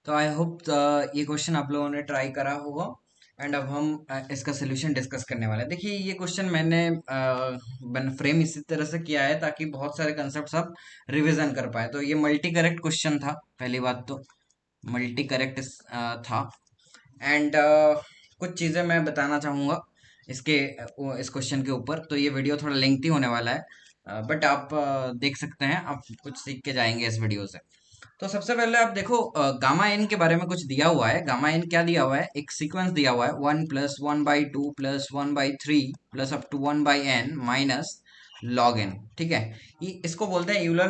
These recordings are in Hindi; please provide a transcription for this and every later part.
तो आई होप ये क्वेश्चन आप लोगों ने ट्राई करा होगा। एंड अब हम इसका सोल्यूशन डिस्कस करने वाले हैं। देखिए ये क्वेश्चन मैंने फ्रेम इसी तरह से किया है ताकि बहुत सारे कंसेप्ट आप रिवीजन कर पाए। तो ये मल्टी करेक्ट क्वेश्चन था, पहली बात तो मल्टी करेक्ट था। एंड कुछ चीज़ें मैं बताना चाहूँगा इसके इस क्वेश्चन के ऊपर। तो ये वीडियो थोड़ा लेंथी होने वाला है, बट आप देख सकते हैं, आप कुछ सीख के जाएंगे इस वीडियो से। तो सबसे पहले आप देखो, गामा एन के बारे में कुछ दिया हुआ है। गामा एन क्या दिया हुआ है, एक सीक्वेंस दिया हुआ है, 1+1/2 +1/3 plus up to 1/n minus log n. ठीक है, इसको बोलते हैं यूलर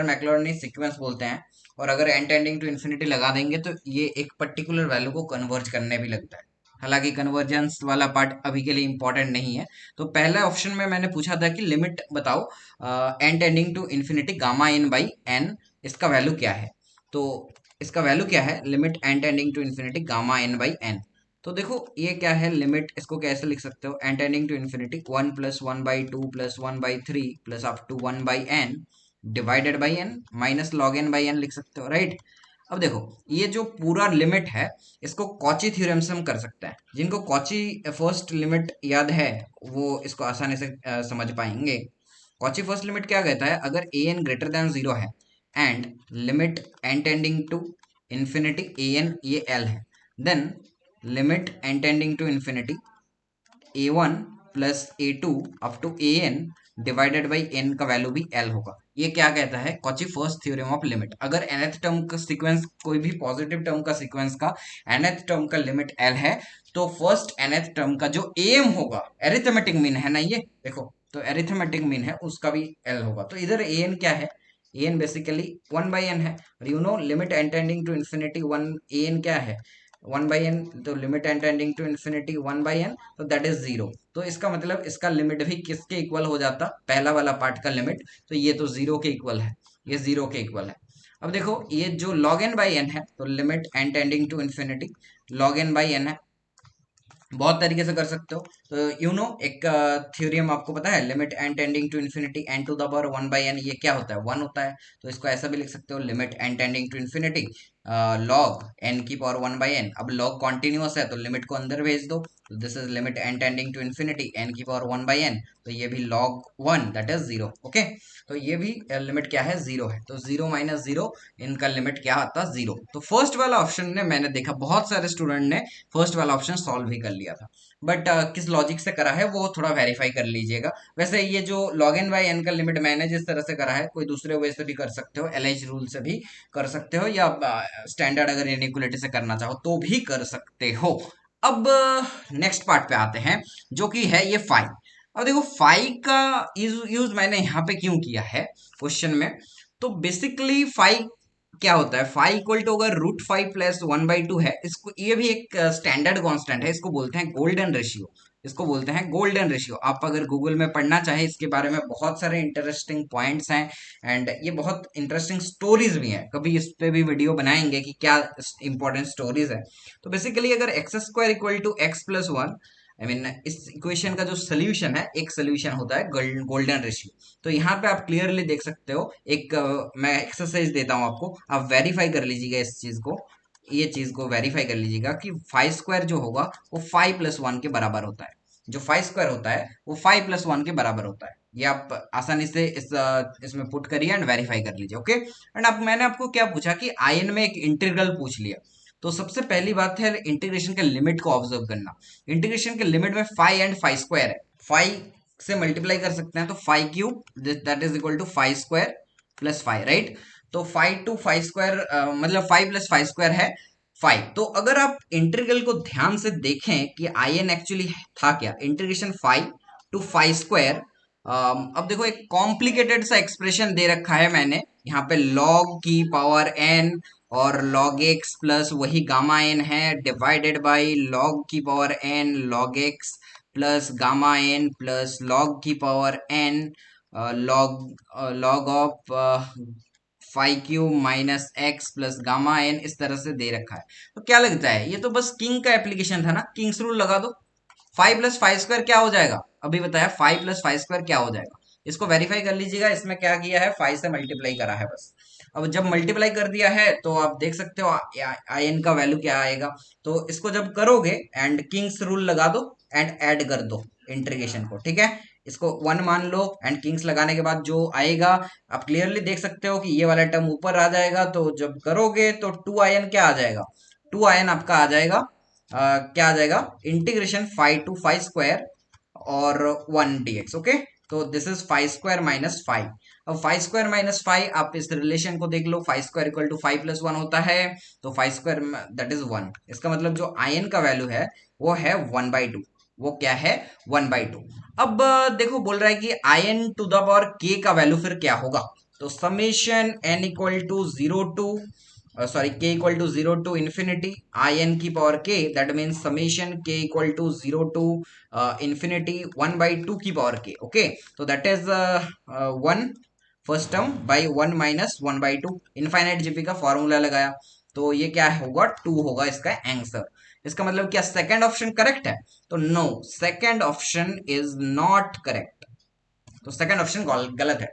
मैक्लॉर्नी सीक्वेंस बोलते हैं। और अगर एन टेंडिंग टू इन्फिनिटी लगा देंगे तो ये एक पर्टिकुलर वैल्यू को कन्वर्ज करने भी लगता है। हालांकि कन्वर्जेंस वाला पार्ट अभी के लिए इंपॉर्टेंट नहीं है। तो पहले ऑप्शन में मैंने पूछा था कि लिमिट बताओ n tending to infinity gamma n by n, इसका वैल्यू क्या है। तो इसका वैल्यू क्या है, limit n tending to infinity gamma n by n. तो देखो ये क्या है लिमिट, इसको कैसे लिख सकते हो, n tending to infinity 1+1/2 +1/3 plus up to 1/n divided by n minus log n by n लिख सकते हो, राइट। अब देखो ये जो पूरा लिमिट है इसको कॉची थ्योरम से हम कर सकते हैं। जिनको कॉची फर्स्ट लिमिट याद है वो इसको आसानी से समझ पाएंगे। कॉची फर्स्ट लिमिट क्या कहता है, अगर a n greater than zero है and limit n tending to infinity a n ये एल है, then limit n tending to infinity a1 plus a2 up to an divided by n का वैल्यू भी l होगा। ये क्या कहता है, Cauchy first theorem of limit. अगर nth टर्म का सीक्वेंस, कोई भी पॉजिटिव टर्म का सीक्वेंस का nth टर्म का लिमिट l है, तो फर्स्ट nth टर्म का जो am होगा, एरिथमेटिक मीन है ना ये, देखो तो एरिथमेटिक मीन है उसका भी l होगा। तो इधर an क्या है, an बेसिकली 1/n है। और you know limit n tending to infinity 1 an क्या है, 1/n। तो limit n tending to infinity 1/n, तो दैट इज जीरो। तो इसका मतलब इसका लिमिट भी किसके इक्वल हो जाता, पहला वाला पार्ट का लिमिट, तो ये तो जीरो के इक्वल है, ये जीरो के इक्वल है। अब देखो ये जो log n बाई एन है, तो limit n tending to infinity log n by n है। बहुत तरीके से कर सकते हो। तो यू नो एक थ्योरम आपको पता है, limit n tending to infinity n to the power 1/n, ये क्या होता है, 1 होता है। तो इसको ऐसा भी लिख सकते हो, limit n tending to infinity log n की पावर 1/n। अब लॉग कॉन्टिन्यूअस है तो लिमिट को अंदर भेज दो, तो this is limit n tending to infinity n की पावर 1/n, तो ये भी log 1 that is zero. Okay, तो ये भी लिमिट क्या है, जीरो है। तो जीरो माइनस जीरो, इनका लिमिट क्या आता, जीरो। तो फर्स्ट वाला ऑप्शन ने मैंने देखा बहुत सारे स्टूडेंट ने फर्स्ट वाला ऑप्शन सॉल्व भी कर लिया था, बट किस लॉजिक से करा है वो थोड़ा वेरीफाई कर लीजिएगा। वैसे ये जो log n बाई एन का लिमिट मैंने जिस तरह से करा है, कोई दूसरे वे से भी कर सकते हो, LH रूल से भी कर सकते हो, या स्टैंडर्ड अगर इनइक्वालिटी से करना चाहो तो भी कर सकते हो। अब नेक्स्ट पार्ट पे आते हैं, जो कि है ये फाई। अब देखो फाई का यूज मैंने यहाँ पे क्यों किया है क्वेश्चन में। तो बेसिकली फाई क्या होता है, फाइव इक्वल टू अगर √5 + 1/2 है, इसको ये भी एक स्टैंडर्ड कांस्टेंट है, इसको बोलते हैं गोल्डन रेशियो। इसको बोलते हैं गोल्डन रेशियो। आप अगर गूगल में पढ़ना चाहे इसके बारे में, बहुत सारे इंटरेस्टिंग पॉइंट्स हैं एंड ये बहुत इंटरेस्टिंग स्टोरीज भी हैं। कभी इस पे भी वीडियो बनाएंगे कि क्या इंपॉर्टेंट स्टोरीज है। तो बेसिकली अगर x² equal to x+1, I mean इस इक्वेशन का जो सोल्यूशन है, एक सोल्यूशन होता है गोल्डन रेशियो। तो यहाँ पे आप क्लियरली देख सकते हो, एक मैं एक्सरसाइज देता हूँ आपको, आप वेरीफाई कर लीजिएगा इस चीज को, ये चीज को वेरीफाई कर लीजिएगा कि 5² जो होगा वो 5+1 के बराबर होता है। जो 5² होता है वो 5+1 के बराबर होता है। ये आप आसानी से इसमें पुट करिए एंड वेरीफाई कर लीजिए। ओके, एंड अब मैंने आपको क्या पूछा कि आयन में एक इंटीग्रल पूछ लिया। तो सबसे पहली बात है इंटीग्रेशन के लिमिट को ऑब्जर्व करना। इंटीग्रेशन के लिमिट में 5 एंड 5² है, 5 से मल्टीप्लाई कर सकते हैं, तो 5³ that is equal to 5² plus 5, right. तो 5 to 5² मतलब 5 + 5² है 5। तो अगर आप इंटीग्रल को ध्यान से देखें कि आई एन एक्चुअली था क्या, इंटीग्रेशन 5 to 5²। अब देखो एक कॉम्प्लिकेटेड सा एक्सप्रेशन दे रखा है मैंने यहाँ पे, log की पावर n और log x प्लस वही गामा n है डिवाइडेड बाई log की power n log x plus gamma n plus log की power n log of 5³ minus x plus gamma n, इस तरह से दे रखा है। तो क्या लगता है, ये तो बस किंग का एप्लीकेशन था ना, किंग्स रूल लगा दो। 5 + 5² क्या हो जाएगा, अभी बताया 5 + 5² क्या हो जाएगा। इसको वेरीफाई कर लीजिएगा, इसमें क्या किया है, 5 से मल्टीप्लाई करा है बस। अब जब मल्टीप्लाई कर दिया है तो आप देख सकते हो आई एन का वैल्यू क्या आएगा। तो इसको जब करोगे एंड किंग्स रूल लगा दो एंड ऐड कर दो इंटीग्रेशन को, ठीक है। इसको 1 मान लो एंड किंग्स लगाने के बाद जो आएगा आप क्लियरली देख सकते हो कि ये वाला टर्म ऊपर आ जाएगा। तो जब करोगे तो 2 in क्या आ जाएगा, 2 in आपका आ जाएगा क्या आ जाएगा, इंटीग्रेशन 5 to 5 स्क्वायर और 1 dx। ओके, तो दिस इज 5 स्क्वायर माइनस 5। अब 5 स्क्वायर माइनस 5 आप इस रिलेशन को देख लो, 5 स्क्वायर इक्वल टू 5 प्लस 1 होता है। तो 5 स्क्वायर दैट इज 1। इसका मतलब जो आई एन का वैल्यू है वो है 1/2। वो क्या है, 1/2। अब देखो बोल रहा है कि I N to the power K का वैल्यू फिर क्या होगा। तो summation N equal to 0 to sorry K equal to 0 to infinity I N की power K, that means summation K equal to 0 to infinity 1/2 की पावर के। ओके, तो that is 1 first term by 1 minus 1/2। Infinite GP का फॉर्मूला लगाया तो ये क्या होगा, 2 होगा इसका आंसर। इसका मतलब क्या सेकंड ऑप्शन करेक्ट है, तो no, second option is not correct. तो सेकंड ऑप्शन गलत है।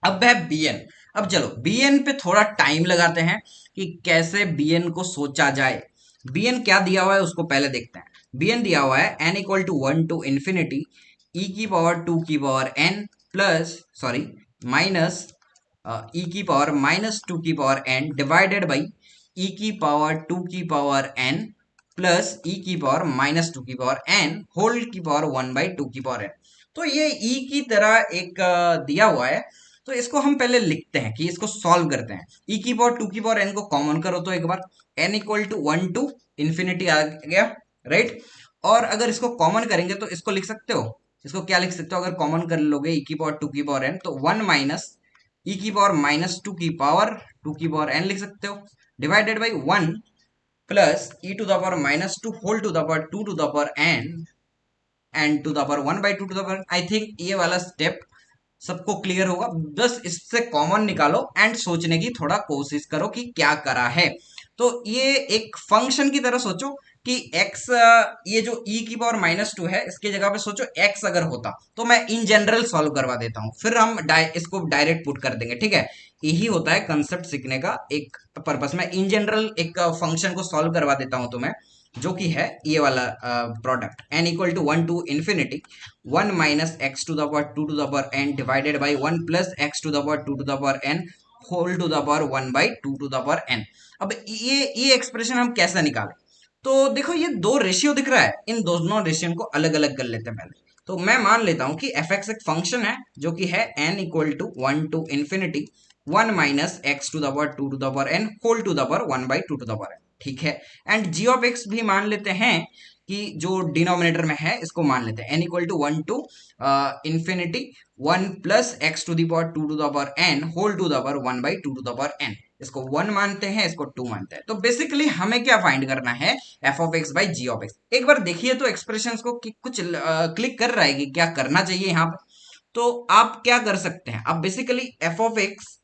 अब है बीएन। अब चलो बीएन पे थोड़ा टाइम लगाते हैं कि कैसे बीएन को सोचा जाए। बीएन क्या दिया हुआ है उसको पहले देखते हैं। बीएन दिया हुआ है N equal to 1 to infinity E की पावर 2 की power N plus sorry minus E की पावर -2 की power N divided by E की पावर 2 की पावर एन प्लस ई की पावर -2 की पावर एन होल की पावर 1/2 की पावर एन। तो ये ई की तरह एक दिया हुआ है। तो इसको हम पहले लिखते हैं कि इसको सॉल्व करते हैं। ई की पावर 2 की पावर एन को कॉमन करो तो एक बार N equal to 1 to infinity आ गया, राइट। और अगर इसको कॉमन करेंगे तो इसको लिख सकते हो, इसको क्या लिख सकते हो अगर कॉमन कर लोगे ई की पावर 2 की पावर एन, तो 1 माइनस ई की पावर -2 की पावर 2 की पावर एन लिख सकते हो divided by 1 plus e to the power -2 whole to the power 2 to the power n to the power 1/2 to the power. I think ये वाला स्टेप सबको क्लियर होगा। बस इससे कॉमन निकालो एंड सोचने की थोड़ा कोशिश करो कि क्या करा है। तो ये एक फंक्शन की तरह सोचो कि x, ये जो e की पावर -2 है इसके जगह पे सोचो x अगर होता, तो मैं इन जनरल सॉल्व करवा देता हूं, फिर हम इसको डायरेक्ट पुट कर देंगे, ठीक है। यही होता है कंसेप्ट सीखने का एक पर्पस। मैं इन जनरल एक फंक्शन को सॉल्व करवा देता हूं तुम्हें, जो कि है ये वाला product n equal to 1 to infinity 1 minus x to the power 2 to the power n divided by 1 plus x to the power 2 to the power n whole to the power 1/2 to the power n। अब ये एक्सप्रेशन हम कैसे निकालें। तो देखो ये दो रेशियो दिख रहा है, इन दोनों रेशियो को अलग अलग कर लेते हैं पहले। तो मैं मान लेता हूं कि एफ एक्स एक फंक्शन है जो कि है n equal to 1 to infinity 1 minus x to the power 2 to the power n whole to the power 1/2 to the power n, ठीक है। एंड जी ऑफ एक्स भी मान लेते हैं कि जो डिनोमिनेटर में है इसको मान लेते हैं n equal to 1 to infinity 1 plus x to the power 2 to the power n whole to the power 1/2 to the power n। इसको 1 मानते हैं, इसको 2 मानते हैं। तो बेसिकली हमें क्या फाइंड करना है, f of x by g of x. एक बार देखिए तो एक्सप्रेशंस को कि कुछ क्लिक कर रहा है कि क्या करना चाहिए यहाँ पे। तो आप क्या कर सकते हैं, आप basically f of x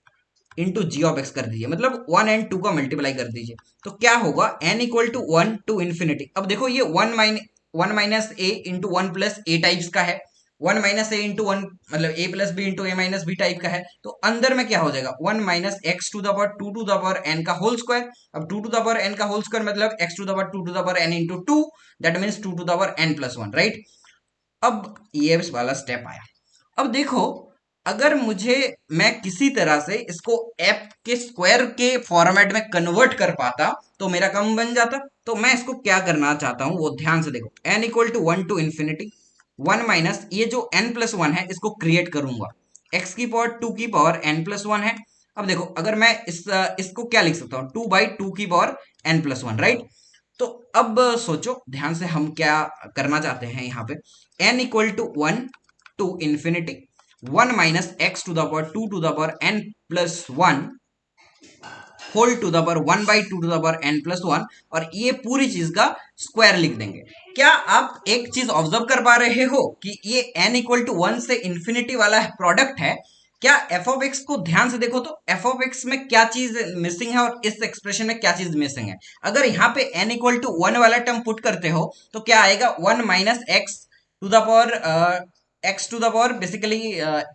into g of x कर दीजिए, मतलब 1 एंड 2 का मल्टीप्लाई कर दीजिए। तो क्या होगा, n equal to 1 to infinity. अब देखो ये 1 minus a into 1 plus a types का है, 1 माइनस ए इंटू 1 मतलब a plus b into a minus b type का है। तो अंदर में क्या हो जाएगा, 1 minus x to the power 2 to the power n का होल स्क्वायर। अब 2 टू द पावर एन का होल स्क्वायर मतलब x to the power 2 to the power n into 2, that means 2 to the power N plus 1, right. अब ये वाला स्टेप आया। अब देखो अगर मुझे, मैं किसी तरह से इसको एफ के स्क्वायर के फॉर्मेट में कन्वर्ट कर पाता तो मेरा काम बन जाता। तो मैं इसको क्या करना चाहता हूं वो ध्यान से देखो, n equal to 1 to infinity 1 minus ये जो n प्लस 1 है इसको क्रिएट करूंगा, x की पावर 2 की पावर n प्लस 1 है। अब देखो अगर मैं इसको क्या लिख सकता हूं, 2/2 की पावर n प्लस 1, राइट। तो अब सोचो ध्यान से हम क्या करना चाहते हैं यहाँ पे, n equal to 1 to infinity 1 minus x to the power 2 to the power n plus 1 whole to the power 1/2 to the power n plus 1, और ये पूरी चीज का स्क्वायर लिख देंगे। क्या आप एक चीज ऑब्जर्व कर पा रहे हो कि ये n इक्वल टू 1 से इंफिनिटी वाला प्रोडक्ट है। क्या एफ ऑफ एक्स को ध्यान से देखो तो एफ ऑफ एक्स में क्या चीज मिसिंग है और इस एक्सप्रेशन में क्या चीज मिसिंग है। अगर यहाँ पे n इक्वल टू 1 वाला टर्म पुट करते हो तो क्या आएगा, 1 minus x to the power x to the power basically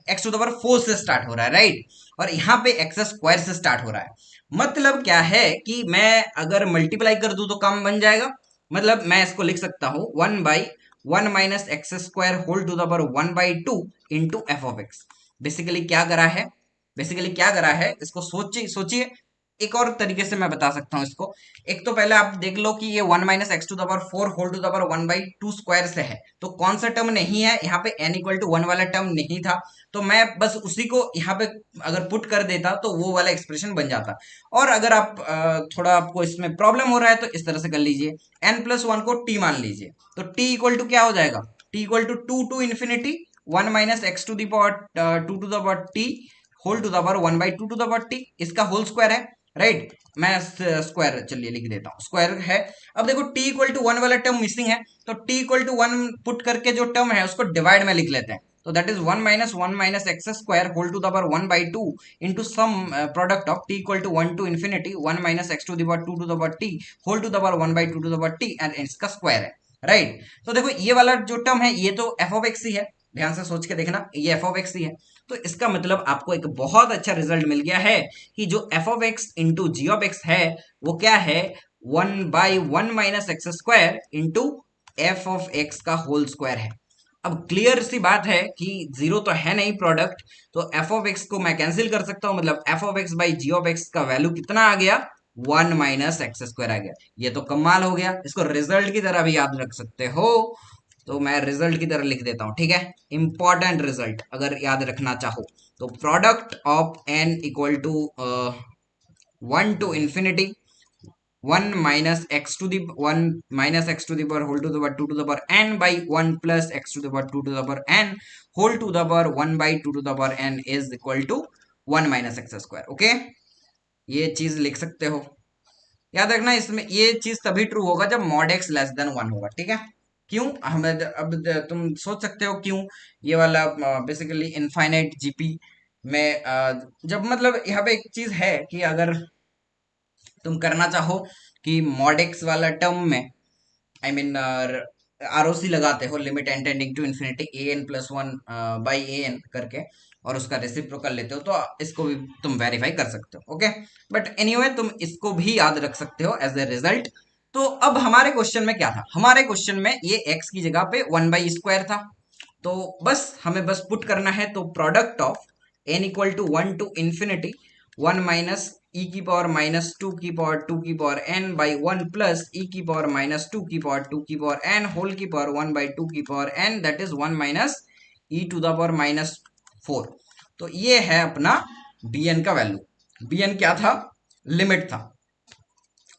x to the power 4 से स्टार्ट हो रहा है, राइट। और यहाँ पे एक्स स्क्वायर से स्टार्ट हो रहा है। मतलब क्या है कि मैं अगर मल्टीप्लाई कर दूं तो कम बन जाएगा। मतलब मैं इसको लिख सकता हूं 1/1 minus x square whole to the power 1/2 into f of x. Basically क्या करा है, इसको सोचिए सोचिए। एक और तरीके से मैं बता सकता हूं इसको। एक तो पहले आप देख लो कि ये 1 minus x to the power 4 whole to the power 1/2 square से है, तो कौन सा टर्म नहीं है यहाँ पे, n इक्वल टू 1 वाला टर्म नहीं था, तो मैं बस उसी को यहाँ पे अगर पुट कर देता तो वो वाला एक्सप्रेशन बन जाता। और अगर आप थोड़ा आपको इसमें प्रॉब्लम हो रहा है तो इस तरह से कर लीजिए, n+1 को t मान लीजिए, तो t इक्वल टू क्या हो जाएगा, t equal to 2 to infinity 1 minus x to the power 2 to the power t whole to the power 1/2 to the power t, इसका होल स्क्वायर है, राइट। मैं स्क्वायर चलिए लिख देता हूँ, स्क्वायर है। अब देखो t इक्वल टू 1 वाला टर्म मिसिंग है, तो t इक्वल टू 1 पुट करके जो टर्म है उसको डिवाइड में लिख लेते हैं, तो that is 1 minus x square whole to the power 1/2 into sum product of t equal to 1 to infinity 1 minus x to the power 2 to the power t whole to the power 1/2 to the power t and इसका स्क्वायर है, राइट। तो देखो ये वाला जो टर्म है ये तो एफ ऑफ एक्स ही है, ध्यान से सोच के देखना, ये एफ ऑफ एक्स ही है। तो इसका मतलब आपको एक बहुत अच्छा रिजल्ट मिल गया है कि जो f of x into g of x है वो क्या है, 1/1 minus x square into f of x का होल स्क्वायर है। अब क्लियर सी बात है कि जीरो तो है नहीं प्रोडक्ट, तो एफ ऑफ एक्स को मैं कैंसिल कर सकता हूं, मतलब f of x by g of x का वैल्यू कितना आ गया, 1 माइनस एक्स स्क्वायर आ गया। ये तो कमाल हो गया, इसको रिजल्ट की तरह भी याद रख सकते हो, तो मैं रिजल्ट की तरह लिख देता हूं, ठीक है। इंपॉर्टेंट रिजल्ट अगर याद रखना चाहो तो product of N equal to 1 to infinity 1 minus x to the power whole to the power 2 to the power n by 1 plus x to the power 2 to the power n whole to the power 1/2 to the power n is equal to 1 minus x square. Okay, ये चीज लिख सकते हो। याद रखना इसमें ये चीज तभी ट्रू होगा जब मॉड एक्स लेस देन 1 होगा, ठीक है। क्यों, हमें अब तुम सोच सकते हो क्यों, ये वाला बेसिकली इनफाइनाइट जीपी में जब मतलब यहाँ पे एक चीज है कि अगर तुम करना चाहो कि मॉड एक्स वाला टर्म में आई मीन आरओसी लगाते हो, limit n tending to infinity a n plus one by a n करके, और उसका रेसिप्रोकल लेते हो, तो इसको भी तुम वेरीफाई कर सकते हो। ओके, बट एनीवे तुम इसको भी याद रख सकते हो एज ए रिजल्ट। तो अब हमारे क्वेश्चन में क्या था, हमारे क्वेश्चन में ये एक्स की जगह पे 1/स्क्वायर था, तो बस हमें बस पुट करना है, तो product of N equal to 1 to infinity 1 minus E की पावर -2 की पावर 2 की power n by 1 plus E की पावर -2 की पावर 2 की पावर n होल की पावर 1/2 की power n, that is 1 minus E to the power -4। तो ये है अपना bn का वैल्यू। bn क्या था, लिमिट था।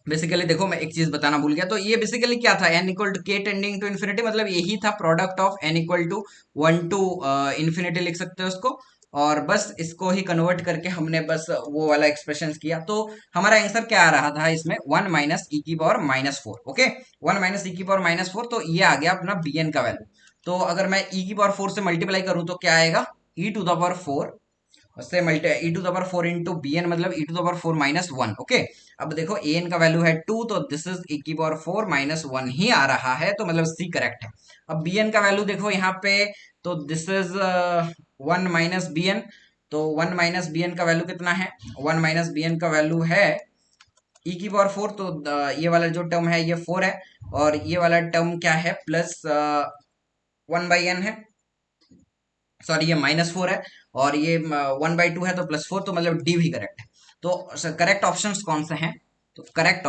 बेसिकली देखो मैं एक चीज बताना भूल गया, तो ये बेसिकली क्या था, n equal to k tending to infinity, मतलब यही था product of n equal to 1 to infinity लिख सकते हो उसको, और बस इसको ही कन्वर्ट करके हमने बस वो वाला एक्सप्रेशन किया, तो हमारा आंसर क्या आ रहा था इसमें, 1 माइनस ई की पावर -4। ओके, 1 माइनस ई की पावर -4, तो ये आ गया अपना bn का वैल्यू। तो अगर मैं ई की पावर 4 से मल्टीप्लाई करूं तो क्या आएगा, ई टू द पावर 4 उससे multi e to the power 4 into b n, मतलब e to the power 4 -1। Okay, अब देखो ए एन का वैल्यू है 2, तो दिस इज ई की पावर 4 -1 ही आ रहा है, तो मतलब सी करेक्ट है। अब बी एन का वैल्यू देखो यहाँ पे, तो this is 1 minus b n, तो 1 माइनस बी एन का वैल्यू कितना है, 1 माइनस बी एन का वैल्यू है ई की पावर 4, तो ये वाला जो टर्म है ये 4 है, और ये वाला टर्म क्या है, प्लस 1/n है, सॉरी ये -4 है, और ये 1/2 है, तो +4, तो मतलब डी भी करेक्ट है। तो करेक्ट ऑप्शंस कौन से हैं, तो करेक्ट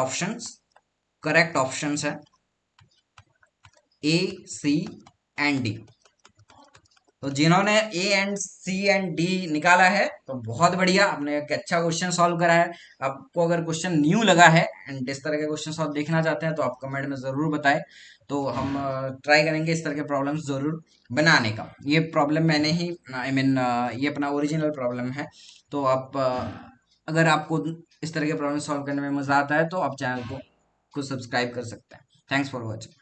ऑप्शंस है ए, सी एंड डी। तो जिन्होंने A and C and D निकाला है तो बहुत बढ़िया, आपने एक अच्छा क्वेश्चन सॉल्व करा है। आपको अगर क्वेश्चन न्यू लगा है एंड इस तरह के क्वेश्चन सॉल्व देखना चाहते हैं तो आप कमेंट में ज़रूर बताएं, तो हम ट्राई करेंगे इस तरह के प्रॉब्लम्स ज़रूर बनाने का। ये प्रॉब्लम मैंने ही आई मीन ये अपना ओरिजिनल प्रॉब्लम है, तो आप अगर आपको इस तरह के प्रॉब्लम सॉल्व करने में मज़ा आता है तो आप चैनल को सब्सक्राइब कर सकते हैं। Thanks for watching.